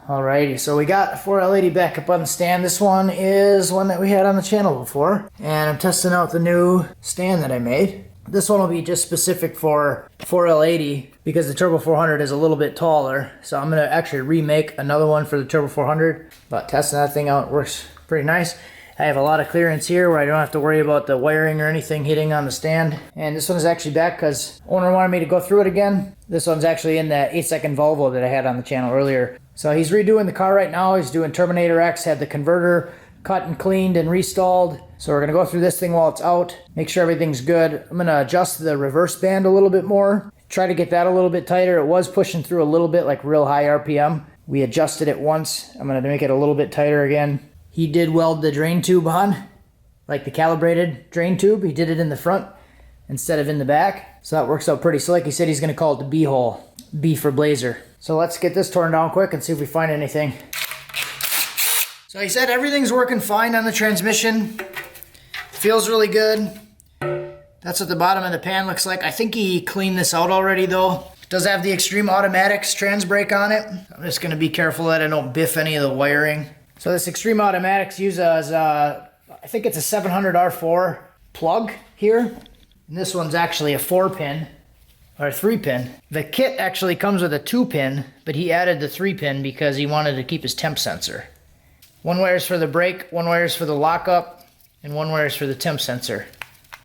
Alrighty, so we got 4l80 back up on the stand. This one is one that we had on the channel before. And I'm testing out the new stand that I made. This one will be just specific for 4l80 because the Turbo 400 is a little bit taller. So I'm going to actually remake another one for the Turbo 400. But testing that thing out works pretty nice. I have a lot of clearance here where I don't have to worry about the wiring or anything hitting on the stand. And this one is actually back because owner wanted me to go through it again. This one's actually in that 8-second Volvo that I had on the channel earlier. So he's redoing the car right now. He's doing Terminator X, had the converter cut and cleaned and restalled. So we're gonna go through this thing while it's out, make sure everything's good. I'm gonna adjust the reverse band a little bit more, try to get that a little bit tighter. It was pushing through a little bit, like real high RPM. We adjusted it once. I'm gonna make it a little bit tighter again. He did weld the drain tube on, like the calibrated drain tube. He did it in the front instead of in the back. So that works out pretty slick. He said he's gonna call it the B hole, B for Blazer. So let's get this torn down quick and see if we find anything. So he said everything's working fine on the transmission. Feels really good. That's what the bottom of the pan looks like. I think he cleaned this out already though. It does have the Extreme Automatics trans brake on it. I'm just gonna be careful that I don't biff any of the wiring. So this Extreme Automatics uses, I think it's a 700R4 plug here. And this one's actually a 4-pin, or a 3-pin. The kit actually comes with a 2-pin, but he added the 3-pin because he wanted to keep his temp sensor. One wire is for the brake, one wire is for the lockup, and one wire is for the temp sensor.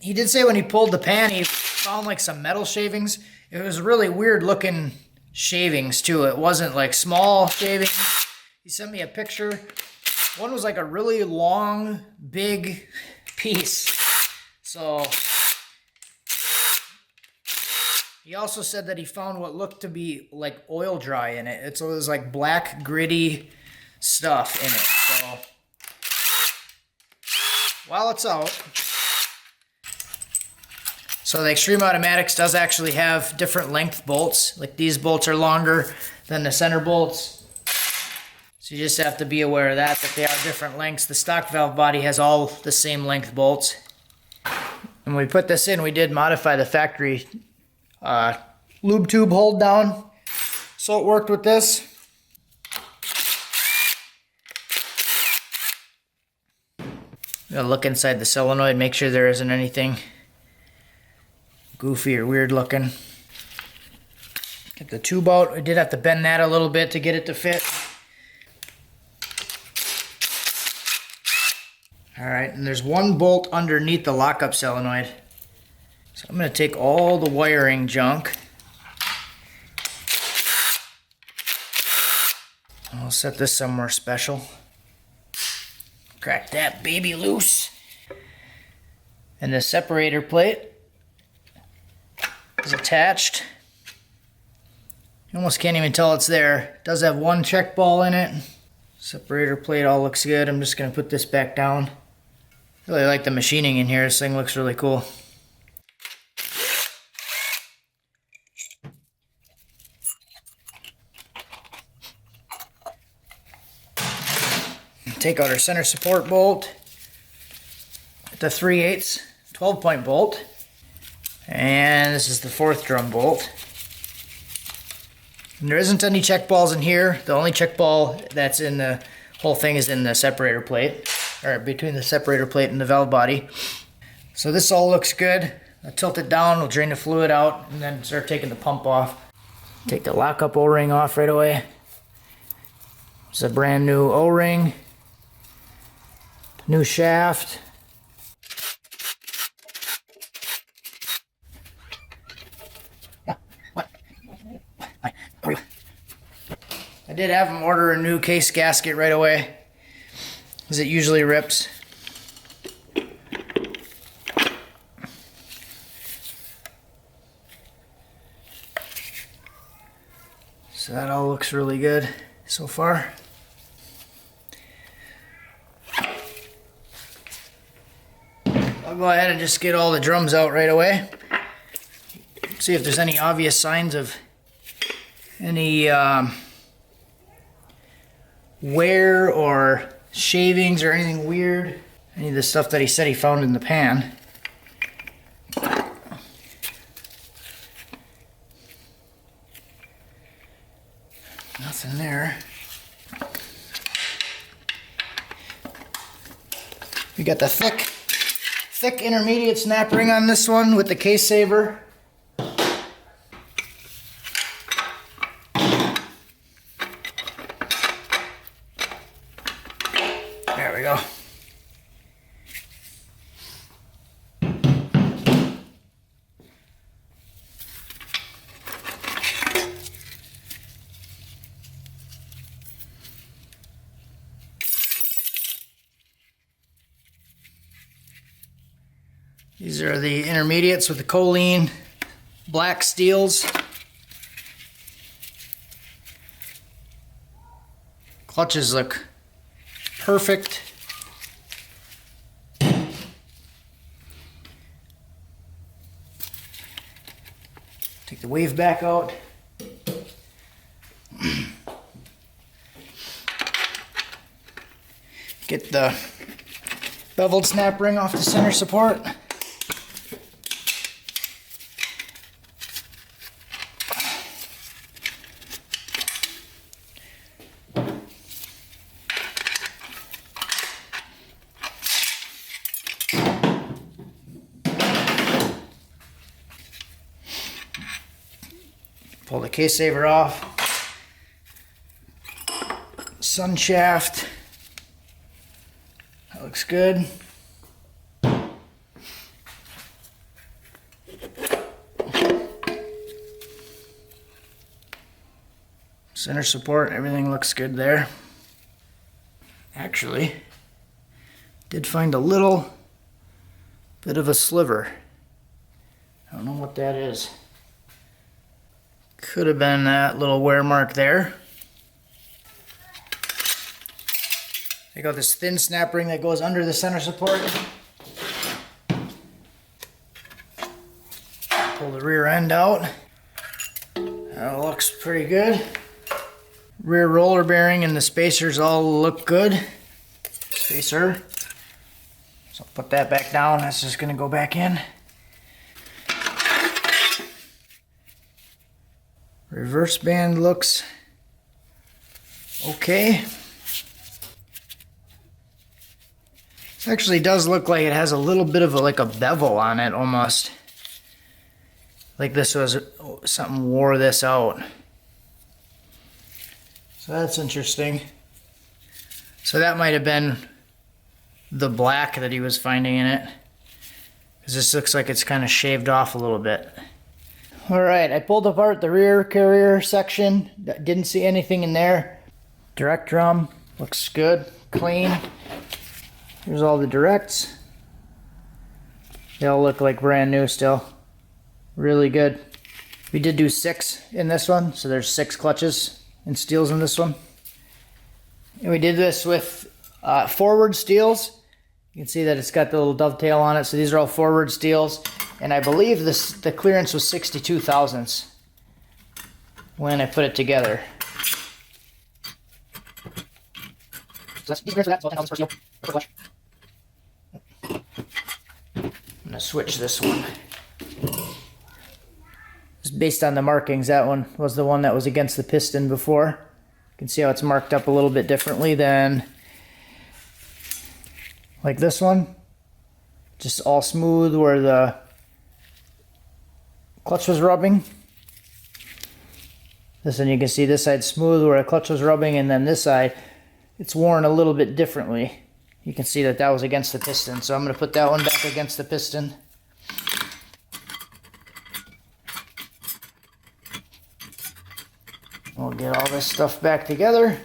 He did say when he pulled the pan, he found like some metal shavings. It was really weird looking shavings too. It wasn't like small shavings. He sent me a picture. One was like a really long, big piece. So he also said that he found what looked to be like oil dry in it. It was like black, gritty stuff in it. So while it's out, so the Extreme Automatics does actually have different length bolts. Like these bolts are longer than the center bolts. So you just have to be aware of that they are different lengths. The stock valve body has all the same length bolts. When we put this in, we did modify the factory lube tube hold down. So it worked with this. Gotta look inside the solenoid, make sure there isn't anything goofy or weird looking. Get the tube out. We did have to bend that a little bit to get it to fit. Alright, and there's one bolt underneath the lockup solenoid. So I'm going to take all the wiring junk. I'll set this somewhere special. Crack that baby loose. And the separator plate is attached. You almost can't even tell it's there. It does have one check ball in it. Separator plate all looks good. I'm just going to put this back down. Really like the machining in here. This thing looks really cool. Take out our center support bolt, the 3/8 12-point bolt, and this is the 4th drum bolt. And there isn't any check balls in here. The only check ball that's in the whole thing is in the separator plate, or between the separator plate and the valve body. So this all looks good. I'll tilt it down, we'll drain the fluid out, and then start taking the pump off. Take the lockup O-ring off right away. It's a brand new O-ring. New shaft. What? I did have him order a new case gasket right away, as it usually rips. So that all looks really good so far. I'll go ahead and just get all the drums out right away. See if there's any obvious signs of any wear or shavings or anything weird. Any of the stuff that he said he found in the pan. Nothing there. We got the thick intermediate snap ring on this one with the case saver. There we go. These are the intermediates with the choline black steels. Clutches look perfect. Take the wave back out. Get the beveled snap ring off the center support. Pull the case saver off. Sun shaft. That looks good. Center support, everything looks good there. Actually, did find a little bit of a sliver. I don't know what that is. Could have been that little wear mark there. I got this thin snap ring that goes under the center support. Pull the rear end out. That looks pretty good. Rear roller bearing and the spacers all look good. Spacer. So I'll put that back down. That's just going to go back in. Reverse band looks okay. This actually does look like it has a little bit of like a bevel on it almost. Like this was something wore this out. So that's interesting. So that might have been the black that he was finding in it. Because this looks like it's kind of shaved off a little bit. Alright, I pulled apart the rear carrier section. Didn't see anything in there. Direct drum looks good, clean. Here's all the directs. They all look like brand new still. Really good. We did do 6 in this one, so there's 6 clutches and steels in this one. And we did this with forward steels. You can see that it's got the little dovetail on it, so these are all forward steels. And I believe the clearance was 62 thousandths when I put it together. So that's clearance for that, so 10 thousandths per steel, per clutch. I'm going to switch this one. Just based on the markings, that one was the one that was against the piston before. You can see how it's marked up a little bit differently than like this one. Just all smooth where the clutch was rubbing. This one you can see this side smooth where the clutch was rubbing, and then this side it's worn a little bit differently. You can see that that was against the piston, so I'm going to put that one back against the piston. We'll get all this stuff back together,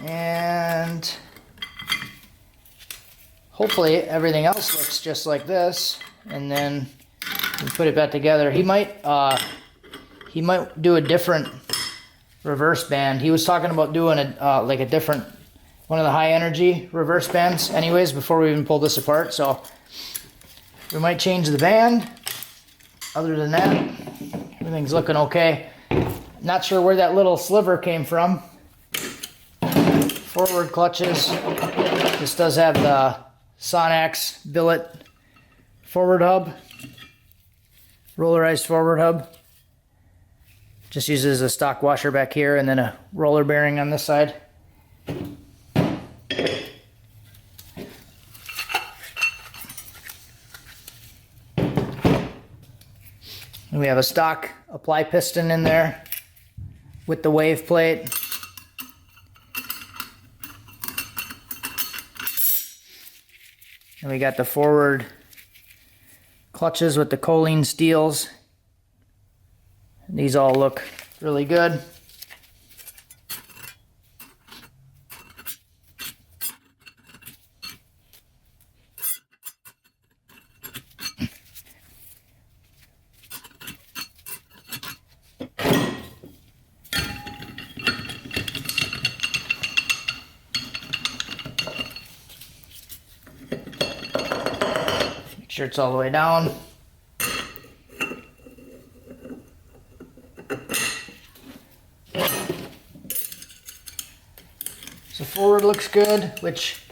and hopefully everything else looks just like this, and then we put it back together. He might do a different reverse band. He was talking about doing a like a different one of the high energy reverse bands anyways before we even pull this apart, so we might change the band. Other than that, everything's looking okay. Not sure where that little sliver came from. Forward clutches. This does have the Sonax billet forward hub, rollerized forward hub. Just uses a stock washer back here and then a roller bearing on this side. And we have a stock apply piston in there with the wave plate. And we got the forward clutches with the choline steels. And these all look really good. Make sure it's all the way down. So forward looks good, which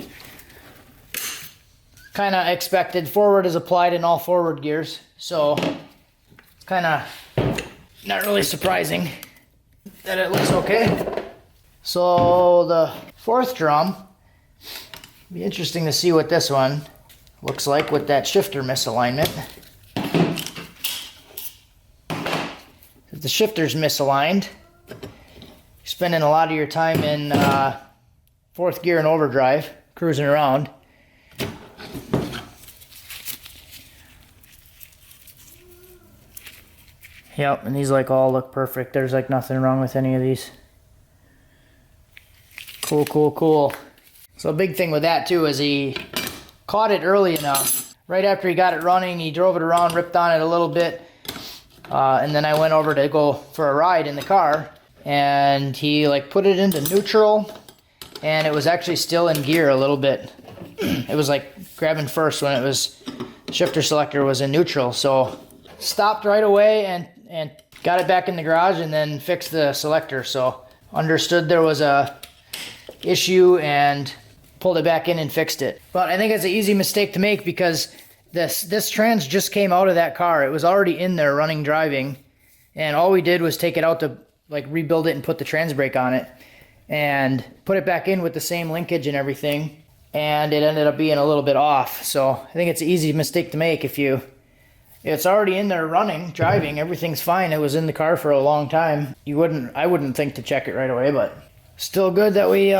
kind of expected. Forward is applied in all forward gears, so it's kind of not really surprising that it looks okay. So the fourth drum, be interesting to see what this one looks like with that shifter misalignment. If the shifter's misaligned, you're spending a lot of your time in fourth gear and overdrive, cruising around. Yep, and these like all look perfect. There's like nothing wrong with any of these. Cool, cool, cool. So a big thing with that too is he caught it early enough. Right after he got it running, he drove it around, ripped on it a little bit, and then I went over to go for a ride in the car, and he like put it into neutral, and it was actually still in gear a little bit. It was like grabbing first when it was, shifter selector was in neutral, so stopped right away and got it back in the garage and then fixed the selector. So understood there was a issue and pulled it back in and fixed it. But I think it's an easy mistake to make because this trans just came out of that car. It was already in there running, driving, and all we did was take it out to like rebuild it and put the trans brake on it and put it back in with the same linkage and everything, and it ended up being a little bit off. So I think it's an easy mistake to make. If it's already in there running, driving, everything's fine. It was in the car for a long time. I wouldn't think to check it right away, but still good that we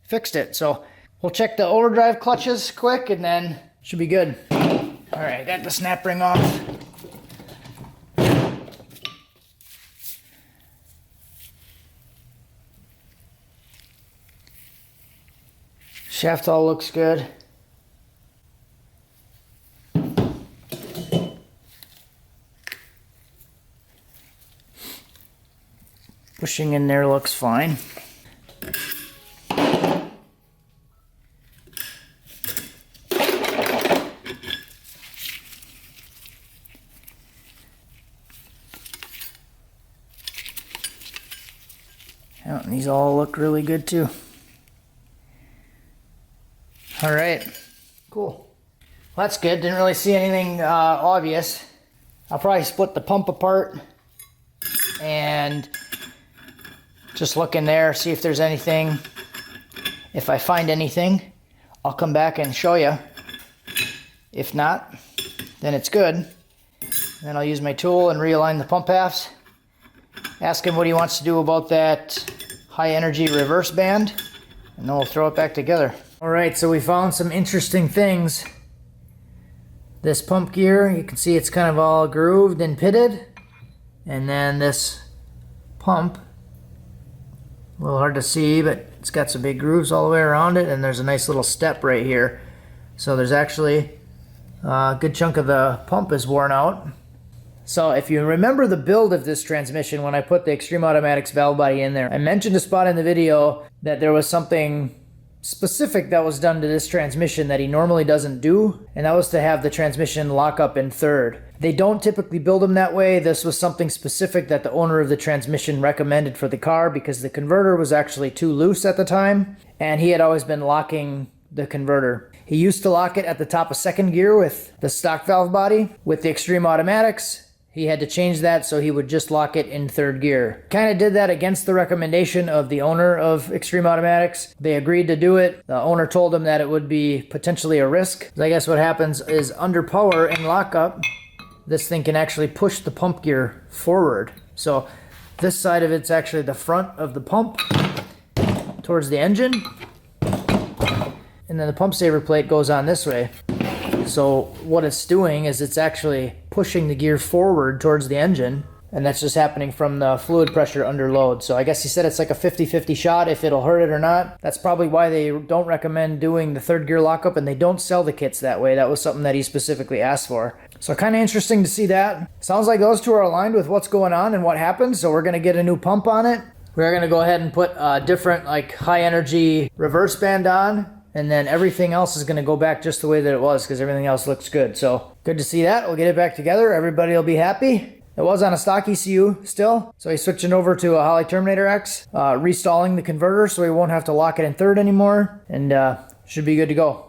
fixed it. So we'll check the overdrive clutches quick and then should be good. All right, got the snap ring off. Shaft all looks good. Pushing in there looks fine. Yeah, and these all look really good too. All right, cool. Well, that's good. Didn't really see anything obvious. I'll probably split the pump apart and just look in there, see if there's anything. If I find anything, I'll come back and show you. If not, then it's good. Then I'll use my tool and realign the pump halves. Ask him what he wants to do about that high energy reverse band, and then we'll throw it back together. All right, so we found some interesting things. This pump gear, you can see it's kind of all grooved and pitted. And then this pump, a little hard to see, but it's got some big grooves all the way around it, and there's a nice little step right here. So there's actually a good chunk of the pump is worn out. So if you remember the build of this transmission when I put the Extreme Automatics valve body in there, I mentioned a spot in the video that there was something specific that was done to this transmission that he normally doesn't do, and that was to have the transmission lock up in third. They don't typically build them that way. This was something specific that the owner of the transmission recommended for the car because the converter was actually too loose at the time, and he had always been locking the converter. He used to lock it at the top of second gear with the stock valve body. With the Extreme Automatics, he had to change that so he would just lock it in third gear. Kind of did that against the recommendation of the owner of Extreme Automatics. They agreed to do it. The owner told him that it would be potentially a risk. I guess what happens is under power and lockup, this thing can actually push the pump gear forward. So this side of it's actually the front of the pump towards the engine, and then the pump saver plate goes on this way. So what it's doing is it's actually pushing the gear forward towards the engine, and that's just happening from the fluid pressure under load. So I guess he said it's like a 50-50 shot if it'll hurt it or not. That's probably why they don't recommend doing the third gear lockup, and they don't sell the kits that way. That was something that he specifically asked for. So kind of interesting to see that. Sounds like those two are aligned with what's going on and what happens, so we're going to get a new pump on it. We're going to go ahead and put a different like high energy reverse band on, and then everything else is going to go back just the way that it was because everything else looks good. So good to see that. We'll get it back together. Everybody will be happy. It was on a stock ECU still, so he's switching over to a Holley Terminator X, reinstalling the converter so he won't have to lock it in third anymore, and should be good to go.